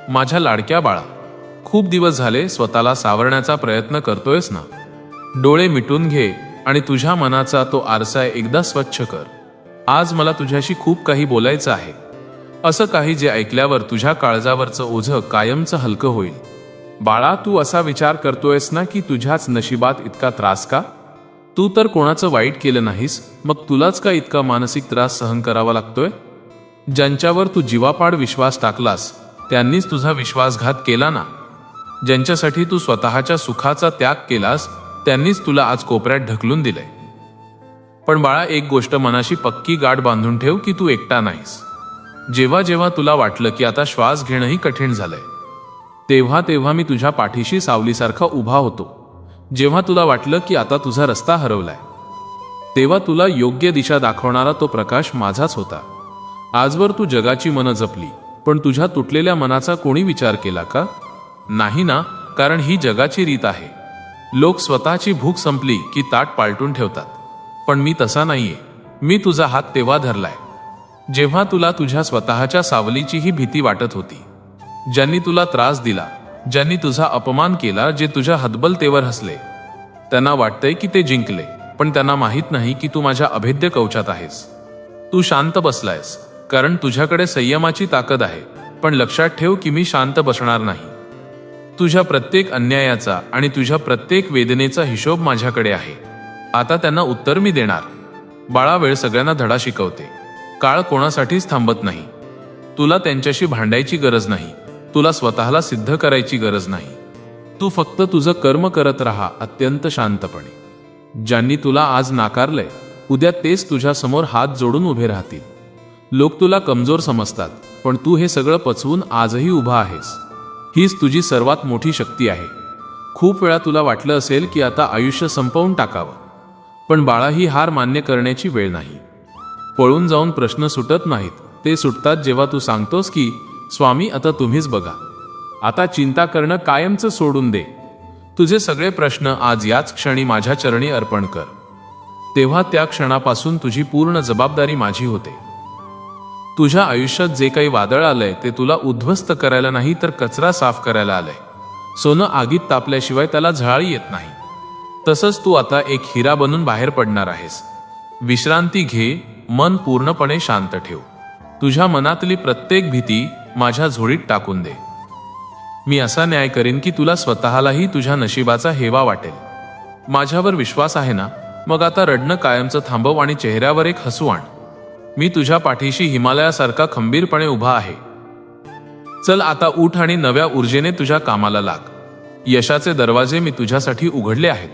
माझ्या लाडक्या बाळा, खूप दिवस झाले स्वतःला सावरण्याचा प्रयत्न करतोयस ना? डोळे मिटून घे आणि तुझ्या मनाचा तो आरसा एकदा स्वच्छ कर. आज मला तुझ्याशी खूप काही बोलायचं आहे. असं काही जे ऐकल्यावर तुझ्या काळजावरचं ओझं कायमचं हलकं होईल. बाळा, तू असा विचार करतोयस ना की तुझ्याच नशिबात इतका त्रास का? तू तर कोणाचं वाईट केलं नाहीस, मग तुलाच का इतका मानसिक त्रास सहन करावा लागतोय? ज्यांच्यावर तू जीवापाड विश्वास टाकलास त्यांनीच तुझा विश्वासघात केला ना. ज्यांच्यासाठी तू स्वतःच्या सुखाचा त्याग केलास त्यांनीच तुला आज कोपऱ्यात ढकलून दिलंय. पण बाळा, एक गोष्ट मनाशी पक्की गाठ बांधून ठेव की तू एकटा नाहीस. जेव्हा जेव्हा तुला वाटलं की आता श्वास घेणंही कठीण झालंय, तेव्हा तेव्हा मी तुझ्या पाठीशी सावलीसारखा उभा होतो. जेव्हा तुला वाटलं की आता तुझा रस्ता हरवलाय, तेव्हा तुला योग्य दिशा दाखवणारा तो प्रकाश माझाच होता. आजवर तू जगाची मनं जपली, पण तुझ्या तुटलेल्या मनाचा कोणी विचार केला का? नाही ना, कारण ही जगाची रीत आहे. लोक स्वतःची भूक संपली की ताट पालटून ठेवतात, पण मी तसा नाहीये. मी तुझा हात तेव्हा धरलाय जेव्हा तुला तुझ्या स्वतःच्या सावलीचीही भीती वाटत होती. ज्यांनी तुला त्रास दिला, ज्यांनी तुझा अपमान केला, जे तुझ्या हतबलतेवर हसले, त्यांना वाटतंय की ते जिंकले, पण त्यांना माहीत नाही की तू माझ्या अभेद्य कवचात आहेस. तू शांत बसलायस कारण तुझ्याकडे संयमाची ताकद आहे, पण लक्षात ठेव की मी शांत बसणार नाही. तुझ्या प्रत्येक अन्यायाचा आणि तुझ्या प्रत्येक वेदनेचा हिशोब माझ्याकडे आहे. आता त्यांना उत्तर मी देणार. बाळा, वेळ सगळ्यांना धडा शिकवते. काळ कोणासाठीच थांबत नाही. तुला त्यांच्याशी भांडायची गरज नाही. तुला स्वतःला सिद्ध करायची गरज नाही. तू फक्त तुझं कर्म करत राहा, अत्यंत शांतपणे. ज्यांनी तुला आज नाकारलंय, उद्या तेच तुझ्या समोर हात जोडून उभे राहतील. लोक तुला कमजोर समजतात, पण तू हे सगळं पचवून आजही उभा आहेस. हीच तुझी सर्वात मोठी शक्ती आहे. खूप वेळा तुला वाटलं असेल की आता आयुष्य संपवून टाकावं, पण बाळा, ही हार मान्य करण्याची वेळ नाही. पळून जाऊन प्रश्न सुटत नाहीत, ते सुटतात जेव्हा तू सांगतोस की स्वामी, आता तुम्हीच बघा. आता चिंता करणं कायमचं सोडून दे. तुझे सगळे प्रश्न आज याच क्षणी माझ्या चरणी अर्पण कर. तेव्हा त्या क्षणापासून तुझी पूर्ण जबाबदारी माझी होते. तुझ्या आयुष्यात जे काही वादळ आलंय ते तुला उद्ध्वस्त करायला नाही, तर कचरा साफ करायला आलंय. सोनं आगीत तापल्याशिवाय त्याला झळाळी येत नाही. तसंच तू आता एक हिरा बनून बाहेर पडणार आहेस. विश्रांती घे, मन पूर्णपणे शांत ठेव. तुझ्या मनातली प्रत्येक भीती माझ्या झोळीत टाकून दे. मी असा न्याय करीन की तुला स्वतःलाही तुझ्या नशिबाचा हेवा वाटेल. माझ्यावर विश्वास आहे ना? मग आता रडणं कायमचं थांबव आणि चेहऱ्यावर एक हसू आण. मी तुझ्या पाठीशी हिमालयासारखा खंबीरपणे उभा आहे. चल, आता उठ आणि नव्या ऊर्जेने तुझ्या कामाला लाग. यशाचे दरवाजे मी तुझ्यासाठी उघडले आहेत.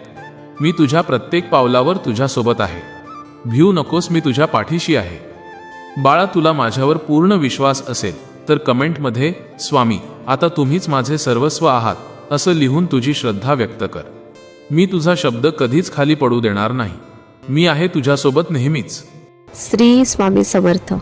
मी तुझ्या प्रत्येक पावलावर तुझ्यासोबत आहे. भिऊ नकोस, मी तुझ्या पाठीशी आहे. बाळा, तुला माझ्यावर पूर्ण विश्वास असेल तर कमेंटमध्ये स्वामी, आता तुम्हीच माझे सर्वस्व आहात, असं लिहून तुझी श्रद्धा व्यक्त कर. मी तुझा शब्द कधीच खाली पडू देणार नाही. मी आहे तुझ्यासोबत नेहमीच. श्री स्वामी समर्थ.